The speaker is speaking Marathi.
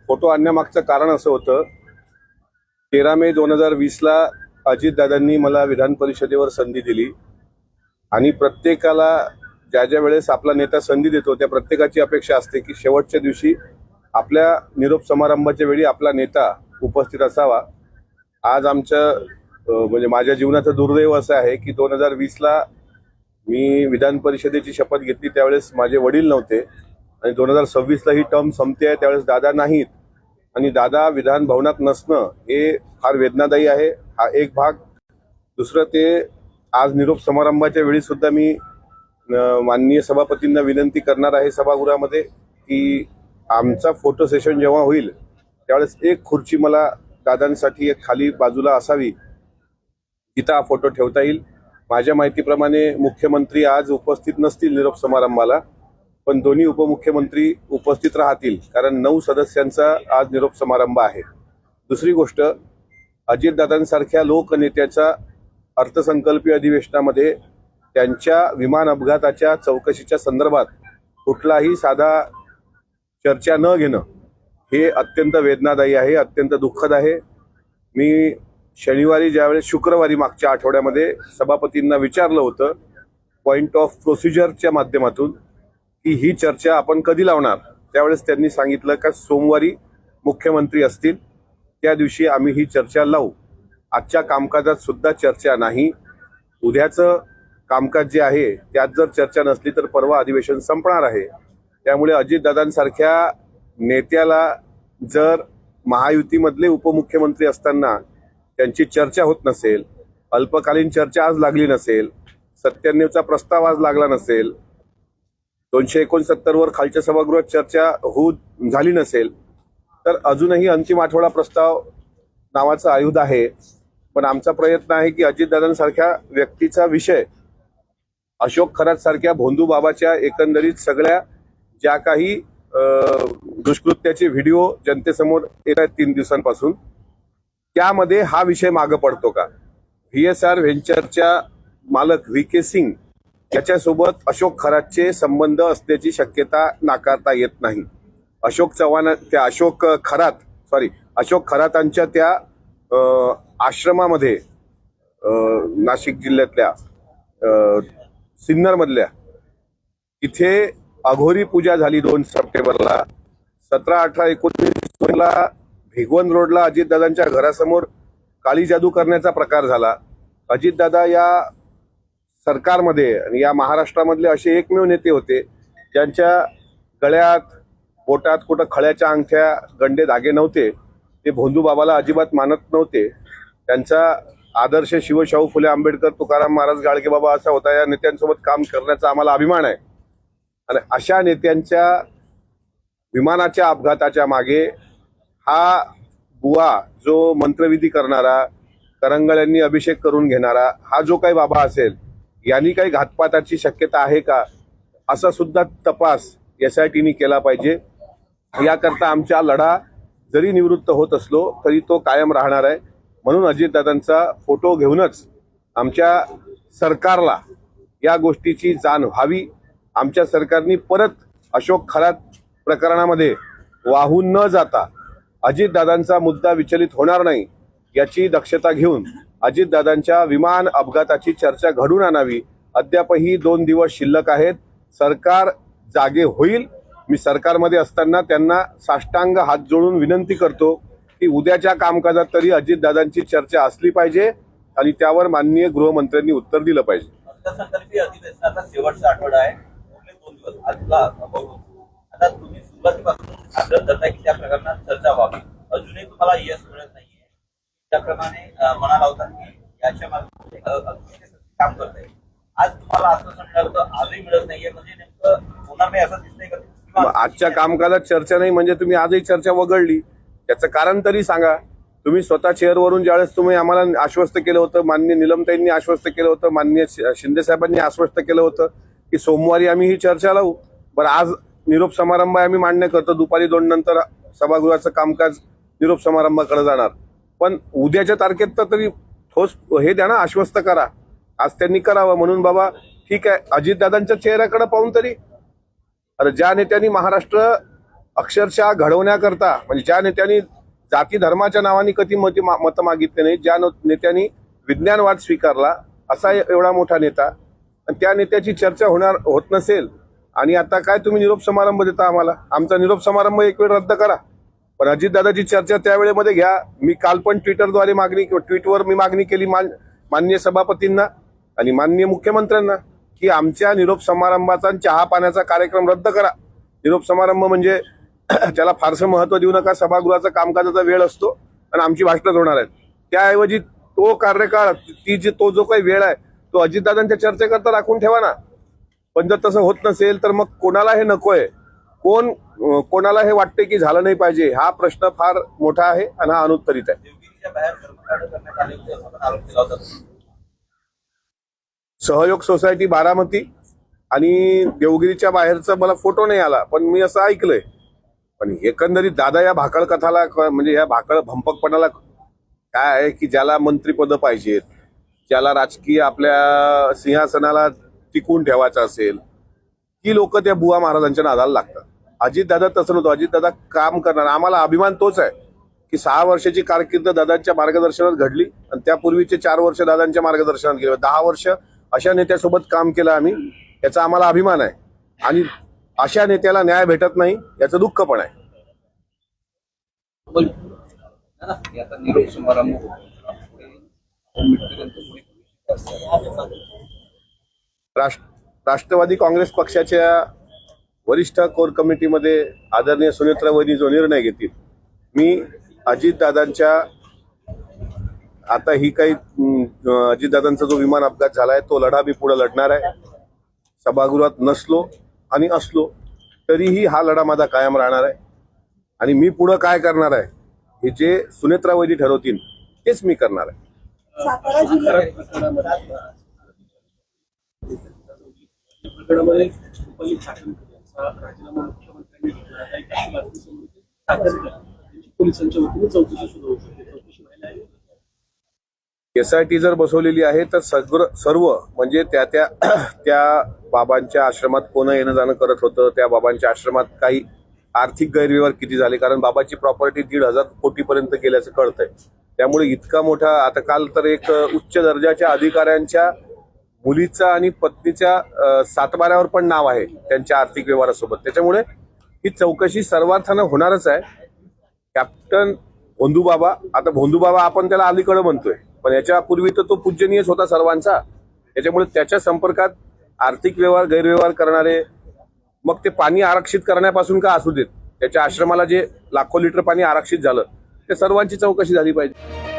फोटो आणण्यामागचं कारण असं होतं, 13 मे 2020ला अजितदादांनी मला विधान परिषदेवर संधी दिली आणि प्रत्येकाला ज्या ज्या वेळेस आपला नेता संधी देतो त्या प्रत्येकाची अपेक्षा असते की शेवटच्या दिवशी आपल्या निरोप समारंभाच्या वेळी आपला नेता उपस्थित असावा। आज म्हणजे माझ्या जीवनाचं दुर्दैव असं आहे की 2020ला मी विधान परिषदेची शपथ घेतली त्यावेळेस माझे वडील नव्हते आणि 2026ला ही टर्म संपते आहे त्यावेळेस दादा नाहीत आणि दादा विधान भवनात नसणं हे फार वेदनादायी आहे। हा एक भाग। दुसरं ते आज निरोप समारंभाच्या वेळी सुद्धा मी माननीय सभापतींना विनंती करणार आहे सभागृहामध्ये की आमचा फोटो सेशन जेव्हा होईल त्यावेळेस एक खुर्ची मला दादांसाठी एक खाली बाजूला असावी जिथं हा फोटो ठेवता येईल। माझ्या माहितीप्रमाणे मुख्यमंत्री आज उपस्थित नसतील निरोप समारंभाला, पण दोन्ही उपमुख्यमंत्री उपस्थित राहतील कारण 9 सदस्यांचा आज निरोप समारंभ आहे। दुसरी गोष्ट, अजितदादांसारख्या लोकनेत्याचा अर्थसंकल्पीय अधिवेशनामध्ये त्यांच्या विमान अपघाताच्या चौकशीच्या संदर्भात कुठलाही साधा चर्चा न घेणं हे अत्यंत वेदनादायी आहे, अत्यंत दुःखद आहे। मी शुक्रवारी मागच्या आठवड्यामध्ये सभापतींना विचारलं होतं पॉइंट ऑफ प्रोसिजरच्या माध्यमातून की ही चर्चा आपण कधी लावणार। त्यावेळेस त्यांनी सांगितलं का सोमवारी मुख्यमंत्री असतील त्या दिवशी आम्ही ही चर्चा लावू। आजच्या कामकाजात सुद्धा चर्चा नाही। उद्याचं कामकाज जे आहे त्यात जर चर्चा नसली तर परवा अधिवेशन संपणार आहे। त्यामुळे अजितदादांसारख्या नेत्याला जर महायुतीमधले उपमुख्यमंत्री असताना त्यांची चर्चा होत नसेल, अल्पकालीन चर्चा आज लागली नसेल, 97चा प्रस्ताव आज लागला नसेल, 269 वर खालच्या सभागृहात चर्चा झाली नसेल तर अजूनही अंतिम आठवडा प्रस्ताव नावाचं आयुध आहे। पण आमचा प्रयत्न आहे की अजितदादांसारख्या व्यक्तीचा विषय अशोक खरात सारख्या भोंदू बाबाच्या एकंदरीत सगळ्या ज्या काही दुष्कृत्याचे व्हिडिओ जनतेसमोर येत आहेत 3 दिवसांपासून त्यामध्ये हा विषय मागे पडतो का। VSR व्हेंचरच्या मालक VK सिंग याच्यासोबत अशोक खरातचे संबंध असण्याची शक्यता नाकारता येत नाही। अशोक खरातांच्या त्या आश्रमामध्ये नाशिक जिल्ह्यातल्या सिन्नर मधल्या इथे अघोरी पूजा झाली 2 सप्टेंबरला। 17, 18, 19 ला भिगवण रोडला अजितदादांच्या घरासमोर काळी जादू करण्याचा प्रकार झाला। अजितदादा या सरकारमध्ये आणि या महाराष्ट्रामधले असे एकमेव नेते होते ज्यांच्या गळ्यात बोटात कुठं खळ्याच्या अंगठ्या गंडे धागे नव्हते। ते भोंदू बाबाला अजिबात मानत नव्हते। त्यांचा आदर्श शिवशाहू फुले आंबेडकर तुकाराम महाराज गाडगे बाबा असा होता। या नेत्यांसोबत काम करण्याचा आम्हाला अभिमान आहे आणि अशा नेत्यांच्या विमानाच्या अपघाताच्या मागे हा बुवा जो मंत्रविधी करणारा, करंगळ्यांनी अभिषेक करून घेणारा हा जो काही बाबा असेल यांनी काही घातपाताची शक्यता आहे का असा सुद्धा तपास SITने केला पाहिजे। याकरता आमचा लढा जरी निवृत्त होत असलो तरी तो कायम राहणार आहे। म्हणून अजितदादांचा फोटो घेऊनच आमच्या सरकारला या गोष्टीची जाण व्हावी। आमच्या सरकारने परत अशोक खरात प्रकरणामध्ये वाहून न जाता अजितदादांचा मुद्दा विचलित होणार नाही याची दक्षता घेऊन अजितदादांच्या विमान अपघाताची चर्चा घडून आणावी। अद्यापही 2 दिवस शिल्लक आहेत। सरकार जागे होईल। मी सरकारमध्ये असताना त्यांना साष्टांग हात जोडून विनंती करतो की उद्याच्या कामकाजात तरी अजितदादांची चर्चा असली पाहिजे आणि त्यावर माननीय गृहमंत्र्यांनी उत्तर दिलं पाहिजे। अर्थसंकल्पीय अधिवेशनाचा शेवटचा आठवडा आहे, 2 दिवस आजला बघू। आता तुम्ही सुरुवातीपासून आग्रह करताय की त्या प्रकरणात चर्चा व्हावी, अजूनही तुम्हाला यश मिळत नाहीये। त्याप्रमाणे म्हणाला होता की याच्या मागे काम करताय, आज तुम्हाला आश्वासन मिळालं आजही मिळत नाहीये, म्हणजे नेमकं होणार नाही असं दिसतंय का? आजच्या कामकाजात चर्चा नाही म्हणजे तुम्ही आजही चर्चा वगळली, त्याचं कारण तरी सांगा। तुम्ही स्वतः चेअरवरून ज्यावेळेस तुम्ही आम्हाला आश्वस्त केलं होतं, माननीय निलमताईंनी आश्वस्त केलं होतं, माननीय शिंदे साहेबांनी आश्वस्त केलं होतं की सोमवारी आम्ही ही चर्चा लावू। बरं, आज निरोप समारंभ आम्ही मान्य करतो, दुपारी 2 नंतर सभागृहाचं कामकाज निरोप समारंभाकडे जाणार, पण उद्याच्या तारखेत तरी ठोस हे द्या ना, आश्वस्त करा। आज त्यांनी करावं म्हणून बाबा ठीक आहे, अजितदादांच्या चेहऱ्याकडे पाहून तरी। अरे ज्या नेत्यांनी महाराष्ट्र अक्षरशः घडवण्याकरता, म्हणजे ज्या नेत्यांनी जाती धर्माच्या नावाने कधी मतं मागितले नाही, ज्या नेत्यांनी विज्ञानवाद स्वीकारला, असा एवढा मोठा नेता, आणि त्या नेत्याची चर्चा होत नसेल, आणि आता काय तुम्ही निरोप समारंभ देता आम्हाला? आमचा निरोप समारंभ एक वेळ रद्द करा, पण अजितदादाची चर्चा त्यावेळेमध्ये घ्या. मी काल पण ट्विटरद्वारे ट्विटवर मी मागणी केली माननीय सभापतींना आणि माननीय मुख्यमंत्र्यांना की आमच्या निरोप समारंभाचा चहा पाण्याचा कार्यक्रम रद्द करा. निरोप समारंभ म्हणजे त्याला फारसं महत्व देऊ नका, सभागृहाचा कामकाजाचा वेळ असतो आणि आमची भाषणं होणार आहेत. त्याऐवजी तो कार्यकाळ, तो जो काही वेळ आहे तो अजितदादांच्या चर्चेकरता राखून ठेवा ना. पण जर तसं होत नसेल तर मग कोणाला हे नकोय? कोणाला हे वाटते की झालं नाही पाहिजे? हा प्रश्न फार मोठा आहे आणि हा अनुत्तरित आहे. देवगिरीच्या बाहेर कर्मकांड करण्यात आले होते असं पण आरोप केला होता. सहयोग सोसायटी बारामती आणि देवगिरीच्या बाहेरचा मला फोटो नाही आला, पण मी असं ऐकलंय. पण एकंदरीत दादा या भाकळ कथाला, म्हणजे या भाकळ भंपकपणाला काय आहे की ज्याला मंत्रीपद पाहिजेत, ज्याला राजकीय आपल्या सिंहासनाला टिकून ठेवायचं असेल, ती लोक त्या बुवा महाराजांच्या नादाला लागतात. अजितदादा तसं नव्हतं. अजितदादा काम करणार. आम्हाला अभिमान तोच आहे की 6 वर्षाची कारकीर्द दादांच्या मार्गदर्शनात घडली आणि त्यापूर्वीचे 4 वर्ष दादांच्या मार्गदर्शनात गेले. 10 वर्ष अशा नेत्यासोबत काम केलं आम्ही, याचा आम्हाला अभिमान आहे. आणि अशा नेत्याला न्याय भेटत नाही याचं दुःख पण आहे. आता निरोप समारंभ राष्ट्रवादी काँग्रेस पक्षाच्या वरिष्ठ कोर कमिटीमध्ये आदरणीय सुनेत्रा वहिनी जो निर्णय घेतील, मी अजितदादांच्या, आता ही काही अजितदादांचा जो विमान अपघात झालाय तो लढा मी पुढे लढणार आहे. सभागृहात नसलो आणि असलो तरीही हा लढा माझा कायम राहणार आहे. आणि मी पुढे काय करणार आहे हे जे सुनेत्रा वहिनी ठरवतील तेच मी करणार आहे. सातारा जिल्ह्यात प्रकरणामध्ये रुपाली चाकणकर यांचा राजीनामा मुख्यमंत्र्यांनी घेतला आहे. काही बातमी समोर येते. चाकणकर यांची पोलिसांच्या वतीने चौकशी सुरू होऊ शकते. चौकशी व्हायला आहे. SIT जर बसवलेली आहे तर सर्व म्हणजे त्या बाबांच्या आश्रमात कोण येणं जाणं करत होतं, त्या बाबांच्या आश्रमात काही आर्थिक गैरव्यवहार किती झाले, कारण बाबाची प्रॉपर्टी 1,500 कोटीपर्यंत गेल्याचं कळतंय. त्यामुळे इतका मोठा, आता काल तर एक उच्च दर्जाच्या अधिकाऱ्यांच्या मुलीचा आणि पत्नीच्या सातबाऱ्यावर पण नाव आहे त्यांच्या आर्थिक व्यवहारासोबत. त्याच्यामुळे ही चौकशी सर्वार्थानं होणारच आहे. कॅप्टन भोंदूबाबा, आता भोंदूबाबा आपण त्याला अलीकडे म्हणतोय, पण याच्यापूर्वी तर तो पूजनीयच होता सर्वांचा. त्याच्यामुळे त्याच्या संपर्कात आर्थिक व्यवहार गैरव्यवहार करणारे, मग ते पाणी आरक्षित करण्यापासून का असू देत, त्याच्या आश्रमाला जे लाखो लिटर पाणी आरक्षित झालं, ते सर्वांची चौकशी झाली पाहिजे.